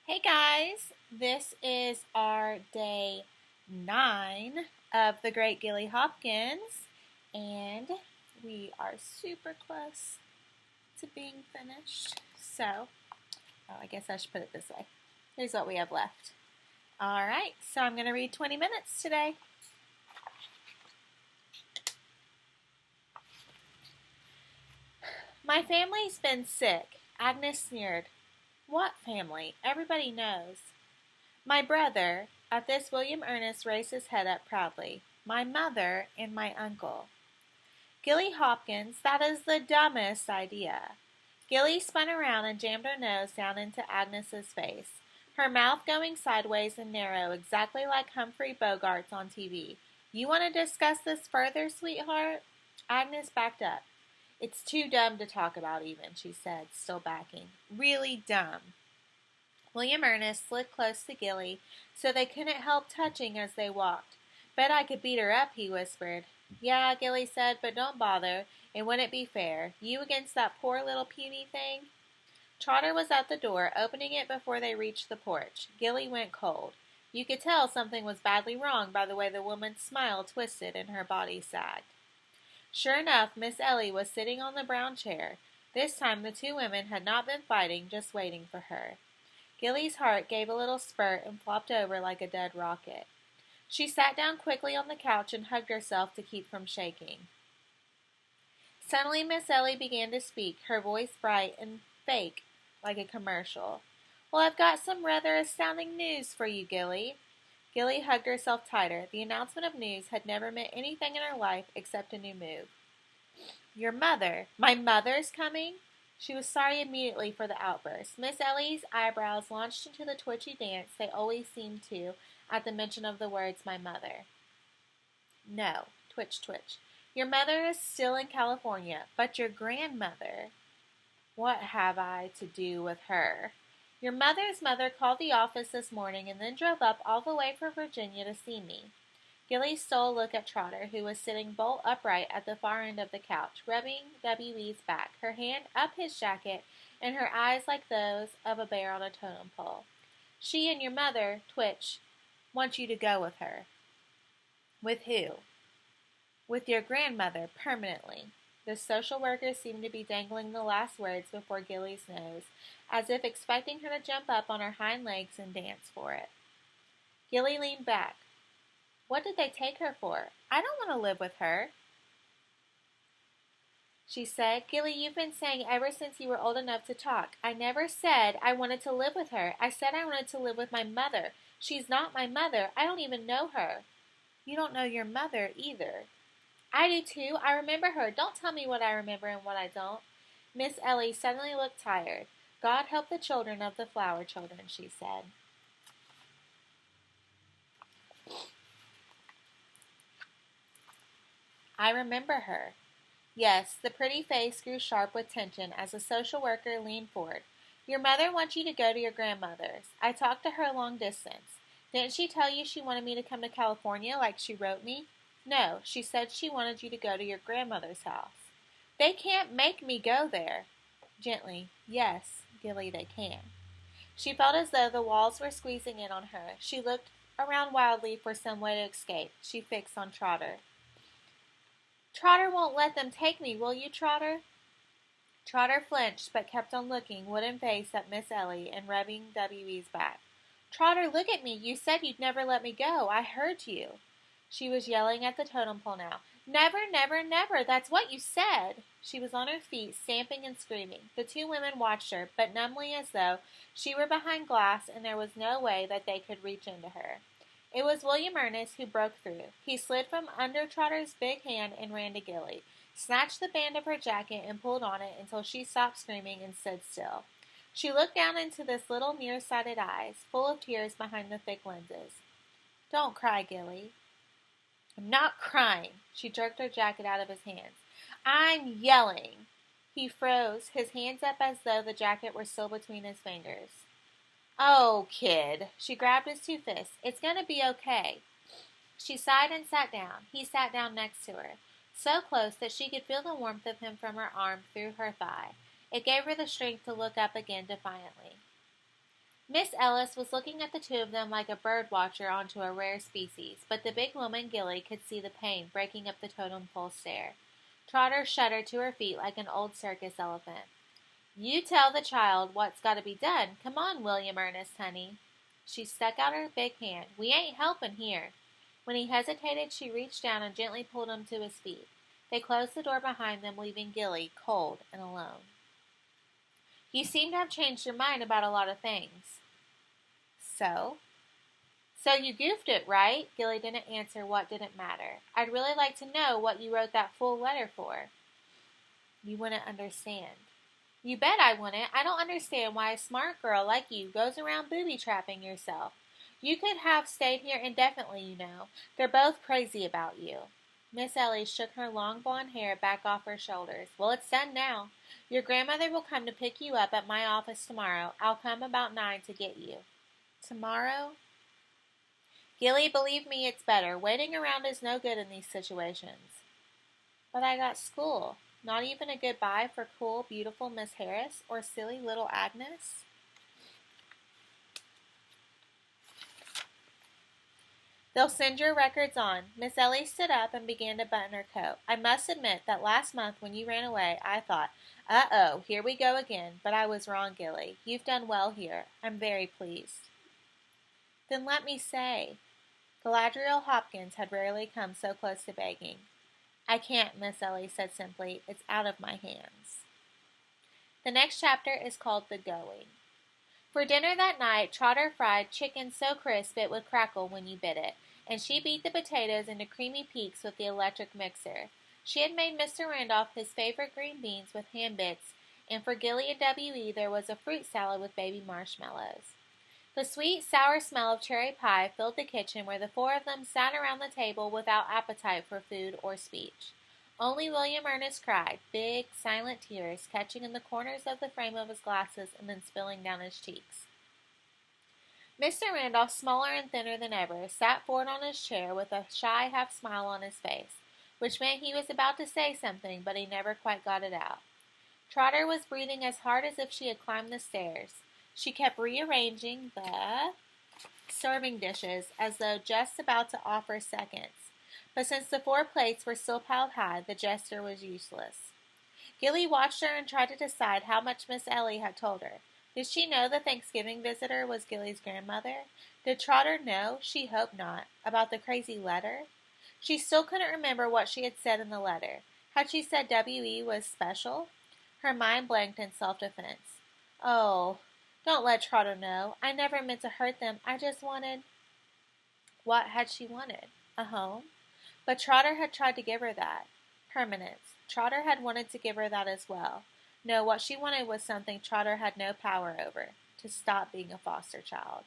Hey guys, this is our day 9 of the Great Gilly Hopkins, and we are super close to being finished. I guess I should put it this way. Here's what we have left. Alright, so I'm going to read 20 minutes today. My family's been sick, Agnes sneered. What family? Everybody knows. My brother, at this William Ernest raised his head up proudly. My mother and my uncle. Gilly Hopkins, that is the dumbest idea. Gilly spun around and jammed her nose down into Agnes's face, her mouth going sideways and narrow, exactly like Humphrey Bogart's on TV. You want to discuss this further, sweetheart? Agnes backed up. It's too dumb to talk about even, she said, still backing. Really dumb. William Ernest slid close to Gilly so they couldn't help touching as they walked. Bet I could beat her up, he whispered. Yeah, Gilly said, but don't bother. It wouldn't be fair. You against that poor little puny thing? Trotter was at the door, opening it before they reached the porch. Gilly went cold. You could tell something was badly wrong by the way the woman's smile twisted and her body sagged. Sure enough, Miss Ellie was sitting on the brown chair. This time the two women had not been fighting, just waiting for her. Gilly's heart gave a little spurt and flopped over like a dead rocket. She sat down quickly on the couch and hugged herself to keep from shaking. Suddenly Miss Ellie began to speak, her voice bright and fake, like a commercial. Well, I've got some rather astounding news for you, Gilly. Gilly hugged herself tighter. The announcement of news had never meant anything in her life except a new move. Your mother. My mother's coming? She was sorry immediately for the outburst. Miss Ellie's eyebrows launched into the twitchy dance they always seemed to at the mention of the words my mother. No. Twitch, twitch. Your mother is still in California, but your grandmother. What have I to do with her? Your mother's mother called the office this morning and then drove up all the way from Virginia to see me. Gilly stole a look at Trotter, who was sitting bolt upright at the far end of the couch, rubbing W.E.'s back, her hand up his jacket, and her eyes like those of a bear on a totem pole. She and your mother, Twitch, want you to go with her. With who? With your grandmother, permanently. The social worker seemed to be dangling the last words before Gilly's nose, as if expecting her to jump up on her hind legs and dance for it. Gilly leaned back. What did they take her for? I don't want to live with her, she said. Gilly, you've been saying ever since you were old enough to talk. I never said I wanted to live with her. I said I wanted to live with my mother. She's not my mother. I don't even know her. You don't know your mother either. I do too. I remember her. Don't tell me what I remember and what I don't. Miss Ellie suddenly looked tired. God help the children of the flower children, she said. I remember her. Yes, the pretty face grew sharp with tension as the social worker leaned forward. Your mother wants you to go to your grandmother's. I talked to her long distance. Didn't she tell you she wanted me to come to California like she wrote me? No, she said she wanted you to go to your grandmother's house. They can't make me go there. Gently, yes, Gilly, they can. She felt as though the walls were squeezing in on her. She looked around wildly for some way to escape. She fixed on Trotter. Trotter won't let them take me, will you, Trotter? Trotter flinched, but kept on looking, wooden face, at Miss Ellie and rubbing W.E.'s back. Trotter, look at me. You said you'd never let me go. I heard you. She was yelling at the totem pole now. Never, never, never. That's what you said. She was on her feet, stamping and screaming. The two women watched her, but numbly as though she were behind glass and there was no way that they could reach into her. It was William Ernest who broke through. He slid from under Trotter's big hand and ran to Gilly, snatched the band of her jacket and pulled on it until she stopped screaming and stood still. She looked down into this little nearsighted eyes, full of tears behind the thick lenses. Don't cry, Gilly. I'm not crying. She jerked her jacket out of his hands. I'm yelling. He froze, his hands up as though the jacket were still between his fingers. Oh, kid. She grabbed his two fists. It's going to be okay. She sighed and sat down. He sat down next to her, so close that she could feel the warmth of him from her arm through her thigh. It gave her the strength to look up again defiantly. Miss Ellis was looking at the two of them like a bird watcher onto a rare species, but the big woman, Gilly, could see the pain breaking up the totem pole stair. Trotter shuddered to her feet like an old circus elephant. You tell the child what's got to be done. Come on, William Ernest, honey. She stuck out her big hand. We ain't helping here. When he hesitated, she reached down and gently pulled him to his feet. They closed the door behind them, leaving Gilly cold and alone. You seem to have changed your mind about a lot of things. So? So you goofed it, right? Gilly didn't answer what didn't matter. I'd really like to know what you wrote that full letter for. You wouldn't understand. You bet I wouldn't. I don't understand why a smart girl like you goes around booby-trapping yourself. You could have stayed here indefinitely, you know. They're both crazy about you. Miss Ellie shook her long blonde hair back off her shoulders. Well, it's done now. Your grandmother will come to pick you up at my office tomorrow. I'll come about 9 to get you. Tomorrow? Gilly, believe me, it's better. Waiting around is no good in these situations. But I got school. Not even a goodbye for cool, beautiful Miss Harris or silly little Agnes? They'll send your records on. Miss Ellie stood up and began to button her coat. I must admit that last month when you ran away, I thought, uh-oh, here we go again. But I was wrong, Gilly. You've done well here. I'm very pleased. Then let me say, Galadriel Hopkins had rarely come so close to begging. I can't, Miss Ellie said simply. It's out of my hands. The next chapter is called The Going. For dinner that night, Trotter fried chicken so crisp it would crackle when you bit it, and she beat the potatoes into creamy peaks with the electric mixer. She had made Mr. Randolph his favorite green beans with ham bits, and for Gilly and W.E. there was a fruit salad with baby marshmallows. The sweet, sour smell of cherry pie filled the kitchen where the four of them sat around the table without appetite for food or speech. Only William Ernest cried, big, silent tears catching in the corners of the frame of his glasses and then spilling down his cheeks. Mr. Randolph, smaller and thinner than ever, sat forward on his chair with a shy half-smile on his face, which meant he was about to say something, but he never quite got it out. Trotter was breathing as hard as if she had climbed the stairs. She kept rearranging the serving dishes as though just about to offer seconds. But since the 4 plates were still piled high, the gesture was useless. Gilly watched her and tried to decide how much Miss Ellie had told her. Did she know the Thanksgiving visitor was Gilly's grandmother? Did Trotter know, she hoped not, about the crazy letter? She still couldn't remember what she had said in the letter. Had she said W.E. was special? Her mind blanked in self-defense. Oh, don't let Trotter know. I never meant to hurt them. I just wanted... What had she wanted? A home? But Trotter had tried to give her that. Permanence. Trotter had wanted to give her that as well. No, what she wanted was something Trotter had no power over. To stop being a foster child.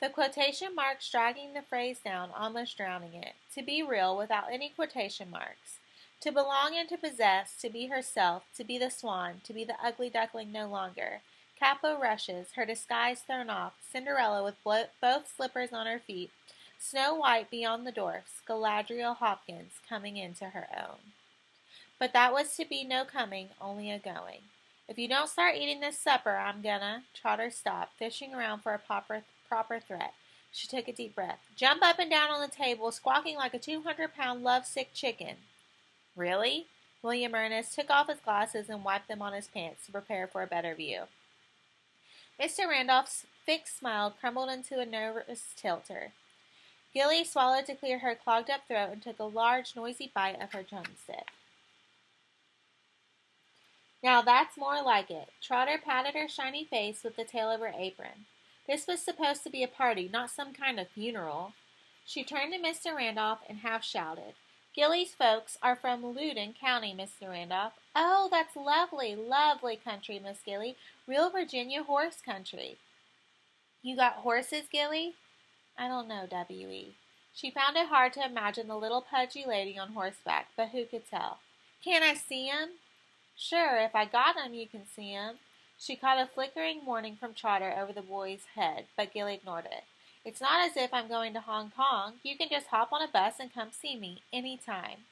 The quotation marks dragging the phrase down, almost drowning it. To be real without any quotation marks. To belong and to possess, to be herself, to be the swan, to be the ugly duckling no longer. Capo rushes, her disguise thrown off, Cinderella with both slippers on her feet, Snow White beyond the dwarfs, Galadriel Hopkins coming into her own. But that was to be no coming, only a going. If you don't start eating this supper, I'm gonna. Trotter stopped, fishing around for a proper threat. She took a deep breath. Jump up and down on the table, squawking like a 200-pound lovesick chicken. Really? William Ernest took off his glasses and wiped them on his pants to prepare for a better view. Mr. Randolph's fixed smile crumbled into a nervous tilter. Gilly swallowed to clear her clogged-up throat and took a large, noisy bite of her drumstick. Now that's more like it. Trotter patted her shiny face with the tail of her apron. This was supposed to be a party, not some kind of funeral. She turned to Mr. Randolph and half shouted, Gilly's folks are from Loudoun County, Mr. Randolph. Oh, that's lovely, lovely country, Miss Gilly. Real Virginia horse country. You got horses, Gilly? I don't know, W.E. She found it hard to imagine the little pudgy lady on horseback, but who could tell? Can't I see 'em? Sure, if I got 'em, you can see 'em. She caught a flickering warning from Trotter over the boy's head, but Gilly ignored it. It's not as if I'm going to Hong Kong. You can just hop on a bus and come see me, any time.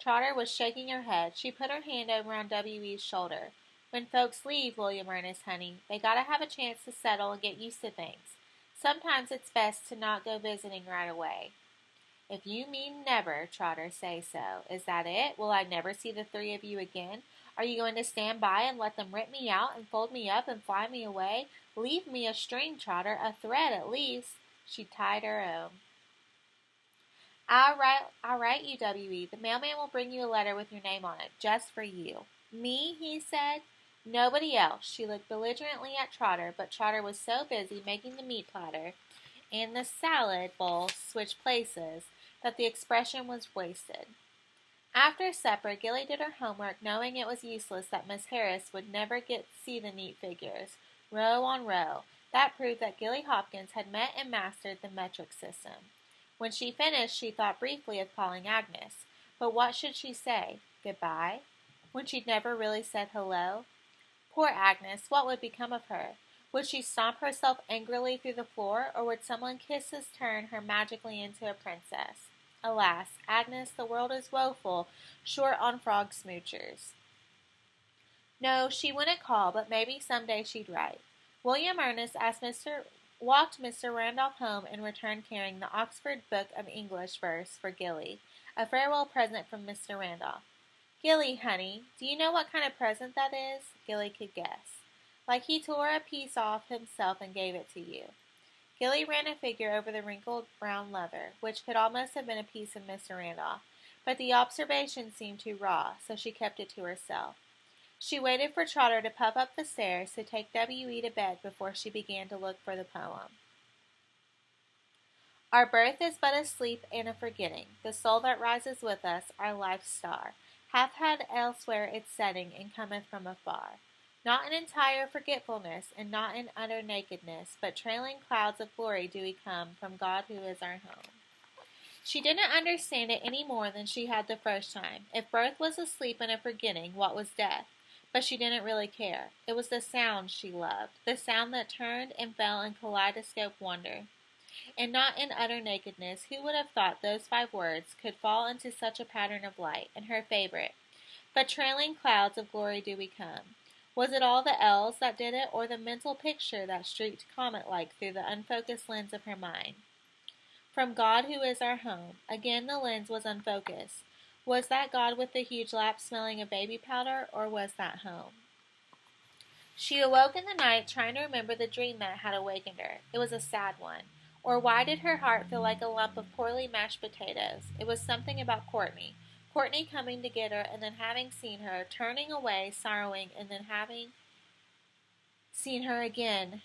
Trotter was shaking her head. She put her hand over on W.E.'s shoulder. When folks leave, William Ernest, honey, they gotta have a chance to settle and get used to things. Sometimes it's best to not go visiting right away. If you mean never, Trotter, say so. Is that it? Will I never see the three of you again? Are you going to stand by and let them rip me out and fold me up and fly me away? Leave me a string, Trotter, a thread at least. She tied her own. I'll write you, W.E. The mailman will bring you a letter with your name on it, just for you. Me? He said. Nobody else. She looked belligerently at Trotter, but Trotter was so busy making the meat platter and the salad bowl switch places that the expression was wasted. After supper, Gilly did her homework, knowing it was useless that Miss Harris would never get to see the neat figures, row on row. That proved that Gilly Hopkins had met and mastered the metric system. When she finished, she thought briefly of calling Agnes. But what should she say? Goodbye? When she'd never really said hello? Poor Agnes, what would become of her? Would she stomp herself angrily through the floor, or would someone kisses turn her magically into a princess? Alas, Agnes, the world is woeful, short on frog smoochers. No, she wouldn't call, but maybe someday she'd write. William Ernest walked Mr. Randolph home and returned carrying the Oxford Book of English Verse for Gilly, a farewell present from Mr. Randolph. Gilly, honey, do you know what kind of present that is? Gilly could guess. Like he tore a piece off himself and gave it to you. Gilly ran a figure over the wrinkled brown leather, which could almost have been a piece of Mr. Randolph, but the observation seemed too raw, so she kept it to herself. She waited for Trotter to puff up the stairs to take W.E. to bed before she began to look for the poem. Our birth is but a sleep and a forgetting. The soul that rises with us, our life's star, hath had elsewhere its setting and cometh from afar. Not in entire forgetfulness, and not in utter nakedness, but trailing clouds of glory do we come from God who is our home. She didn't understand it any more than she had the first time. If birth was a sleep and a forgetting, what was death? But she didn't really care. It was the sound she loved, the sound that turned and fell in kaleidoscope wonder. And not in utter nakedness. Who would have thought those 5 words could fall into such a pattern of light? And her favorite, but trailing clouds of glory do we come. Was it all the L's that did it, or the mental picture that streaked comet-like through the unfocused lens of her mind? From God who is our home. Again the lens was unfocused. Was that God with the huge lap smelling of baby powder, or was that home? She awoke in the night trying to remember the dream that had awakened her. It was a sad one. Or why did her heart feel like a lump of poorly mashed potatoes? It was something about Courtney. Courtney coming to get her, and then having seen her, turning away, sorrowing, and then having seen her again.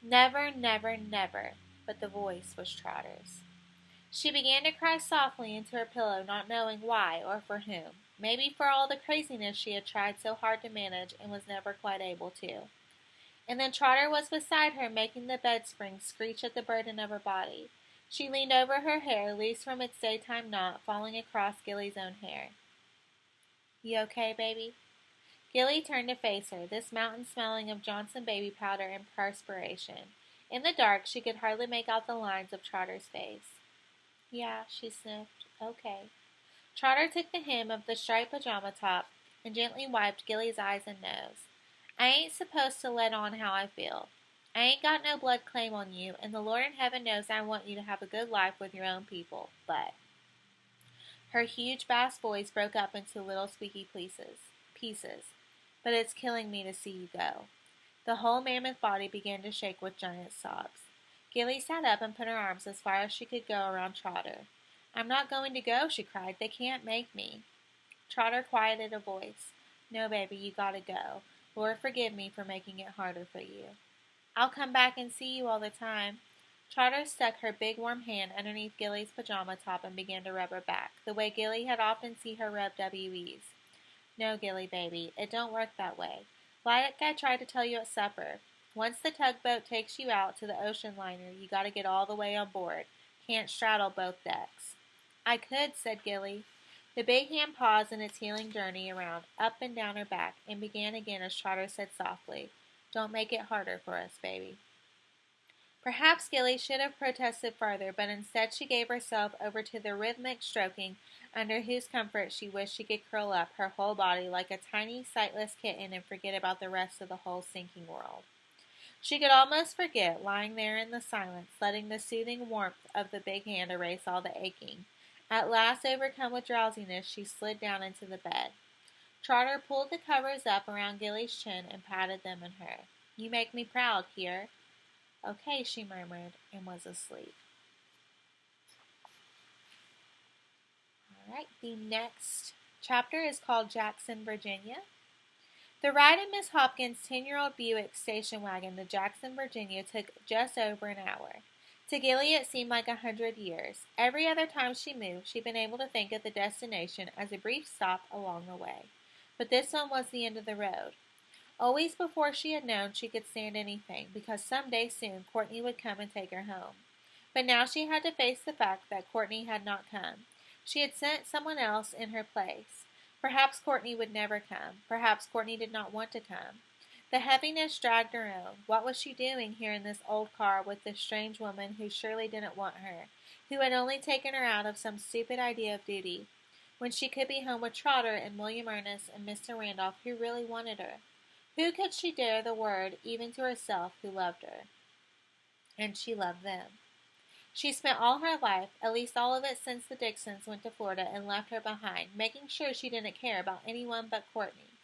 Never, never, never. But the voice was Trotter's. She began to cry softly into her pillow, not knowing why or for whom. Maybe for all the craziness she had tried so hard to manage and was never quite able to. And then Trotter was beside her, making the bed springs screech at the burden of her body. She leaned over her hair, loose from its daytime knot, falling across Gilly's own hair. You okay, baby? Gilly turned to face her, this mountain smelling of Johnson baby powder and perspiration. In the dark, she could hardly make out the lines of Trotter's face. Yeah, she sniffed. Okay. Trotter took the hem of the striped pajama top and gently wiped Gilly's eyes and nose. I ain't supposed to let on how I feel. I ain't got no blood claim on you, and the Lord in heaven knows I want you to have a good life with your own people, but... Her huge bass voice broke up into little squeaky pieces. But it's killing me to see you go. The whole mammoth body began to shake with giant sobs. Gilly sat up and put her arms as far as she could go around Trotter. I'm not going to go, she cried. They can't make me. Trotter quieted a voice. No, baby, you gotta go. Lord, forgive me for making it harder for you. I'll come back and see you all the time. Trotter stuck her big warm hand underneath Gilly's pajama top and began to rub her back, the way Gilly had often seen her rub W.E.'s. No, Gilly, baby, it don't work that way. Like I tried to tell you at supper. Once the tugboat takes you out to the ocean liner, you gotta get all the way on board. Can't straddle both decks. I could, said Gilly. The big hand paused in its healing journey around, up and down her back, and began again as Trotter said softly, Don't make it harder for us, baby. Perhaps Gilly should have protested farther, but instead she gave herself over to the rhythmic stroking, under whose comfort she wished she could curl up her whole body like a tiny, sightless kitten and forget about the rest of the whole sinking world. She could almost forget, lying there in the silence, letting the soothing warmth of the big hand erase all the aching. At last, overcome with drowsiness, she slid down into the bed. Trotter pulled the covers up around Gilly's chin and patted them in her. "You make me proud, here." "Okay," she murmured, and was asleep. All right, the next chapter is called Jackson, Virginia. The ride in Miss Hopkins' 10-year-old Buick station wagon to Jackson, Virginia took just over an hour. To Gilly, it seemed like 100 years. Every other time she moved, she'd been able to think of the destination as a brief stop along the way. But this one was the end of the road. Always before she had known she could stand anything, because some day soon Courtney would come and take her home. But now she had to face the fact that Courtney had not come. She had sent someone else in her place. Perhaps Courtney would never come. Perhaps Courtney did not want to come. The heaviness dragged her own. What was she doing here in this old car with this strange woman who surely didn't want her, who had only taken her out of some stupid idea of duty, when she could be home with Trotter and William Ernest and Mr. Randolph, who really wanted her? Who could she dare the word, even to herself, who loved her? And she loved them. She spent all her life, at least all of it since the Dixons went to Florida and left her behind, making sure she didn't care about anyone but Courtney.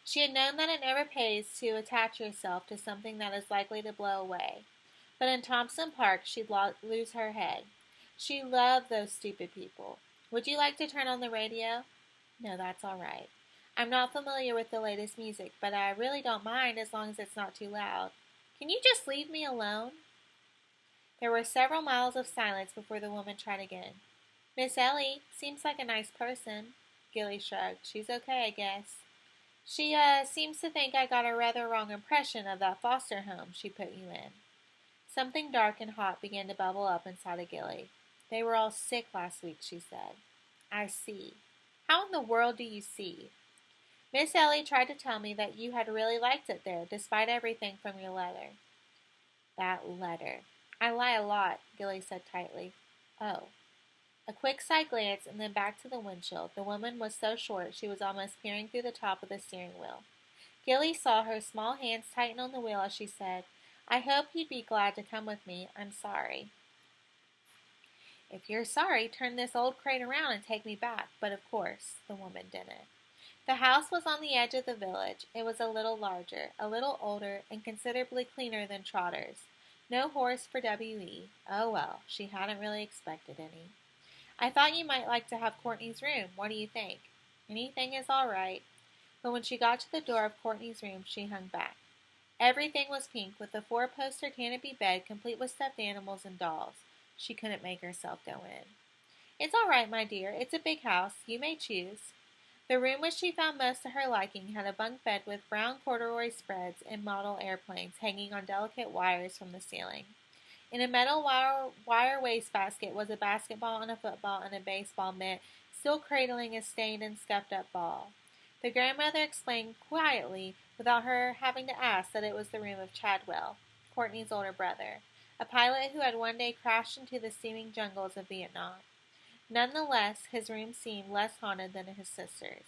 She had known that it never pays to attach yourself to something that is likely to blow away. But in Thompson Park, she'd lose her head. She loved those stupid people. "Would you like to turn on the radio?" "No, that's all right. I'm not familiar with the latest music, but I really don't mind as long as it's not too loud. Can you just leave me alone?" There were several miles of silence before the woman tried again. "Miss Ellie seems like a nice person." Gilly shrugged. "She's okay, I guess." She seems to think I got a rather wrong impression of that foster home she put you in." Something dark and hot began to bubble up inside of Gilly. "They were all sick last week," she said. "I see. How in the world do you see?" "Miss Ellie tried to tell me that you had really liked it there, despite everything from your letter." "That letter. I lie a lot," Gilly said tightly. "Oh." A quick side glance and then back to the windshield. The woman was so short she was almost peering through the top of the steering wheel. Gilly saw her small hands tighten on the wheel as she said, "I hope you'd be glad to come with me. I'm sorry." "If you're sorry, turn this old crate around and take me back." But of course, the woman didn't. The house was on the edge of the village. It was a little larger, a little older, and considerably cleaner than Trotter's. No horse for W.E. Oh well, she hadn't really expected any. "I thought you might like to have Courtney's room. What do you think?" "Anything is all right." But when she got to the door of Courtney's room, she hung back. Everything was pink, with a four-poster canopy bed complete with stuffed animals and dolls. She couldn't make herself go in. "It's all right, my dear. It's a big house. You may choose." The room which she found most to her liking had a bunk bed with brown corduroy spreads and model airplanes hanging on delicate wires from the ceiling. In a metal wire wastebasket was a basketball and a football and a baseball mitt, still cradling a stained and scuffed-up ball. The grandmother explained quietly, without her having to ask, that it was the room of Chadwell, Courtney's older brother, a pilot who had one day crashed into the steaming jungles of Vietnam. Nonetheless, his room seemed less haunted than his sister's.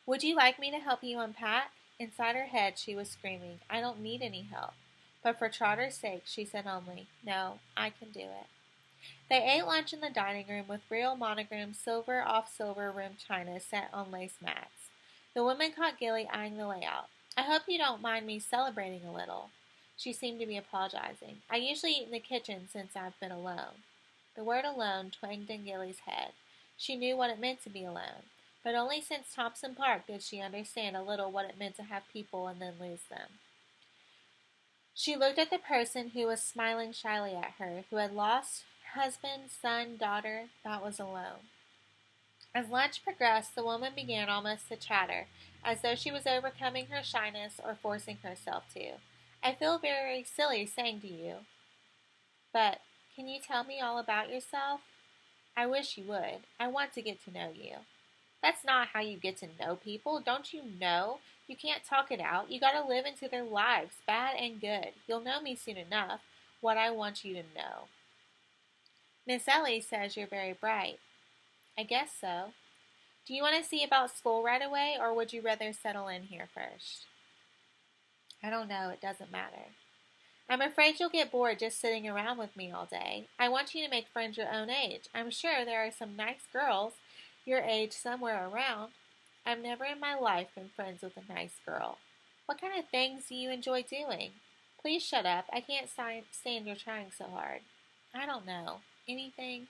"Would you like me to help you unpack?" Inside her head she was screaming, "I don't need any help." But for Trotter's sake she said only, "No, I can do it." They ate lunch in the dining room with real monogrammed silver off silver rimmed china set on lace mats. The woman caught Gilly eyeing the layout. "I hope you don't mind me celebrating a little." She seemed to be apologizing. "I usually eat in the kitchen since I've been alone." The word "alone" twanged in Gilly's head. She knew what it meant to be alone, but only since Thompson Park did she understand a little what it meant to have people and then lose them. She looked at the person who was smiling shyly at her, who had lost husband, son, daughter. That was alone. As lunch progressed, the woman began almost to chatter, as though she was overcoming her shyness or forcing herself to. "I feel very silly saying to you, but can you tell me all about yourself?" "I wish you would. I want to get to know you." "That's not how you get to know people. Don't you know? You can't talk it out. You gotta live into their lives, bad and good. You'll know me soon enough, what I want you to know. Miss Ellie says you're very bright. I guess so. Do you want to see about school right away, or would you rather settle in here first? I don't know. It doesn't matter. I'm afraid you'll get bored just sitting around with me all day. I want you to make friends your own age. I'm sure there are some nice girls your age somewhere around. I've never in my life been friends with a nice girl. What kind of things do you enjoy doing? Please shut up. I can't stand you're trying so hard. I don't know. Anything?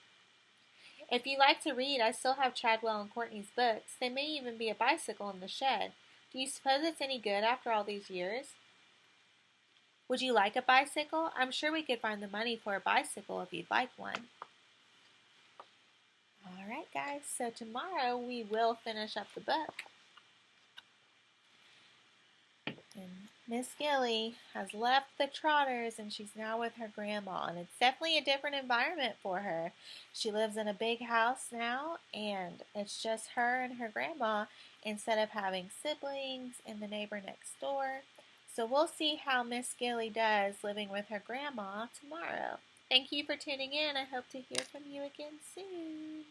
If you like to read, I still have Chadwell and Courtney's books. There may even be a bicycle in the shed. Do you suppose it's any good after all these years? Would you like a bicycle? I'm sure we could find the money for a bicycle if you'd like one. Alright guys, so tomorrow we will finish up the book. And Miss Gilly has left the Trotters and she's now with her grandma. And it's definitely a different environment for her. She lives in a big house now and it's just her and her grandma instead of having siblings and the neighbor next door. So we'll see how Miss Gilly does living with her grandma tomorrow. Thank you for tuning in. I hope to hear from you again soon.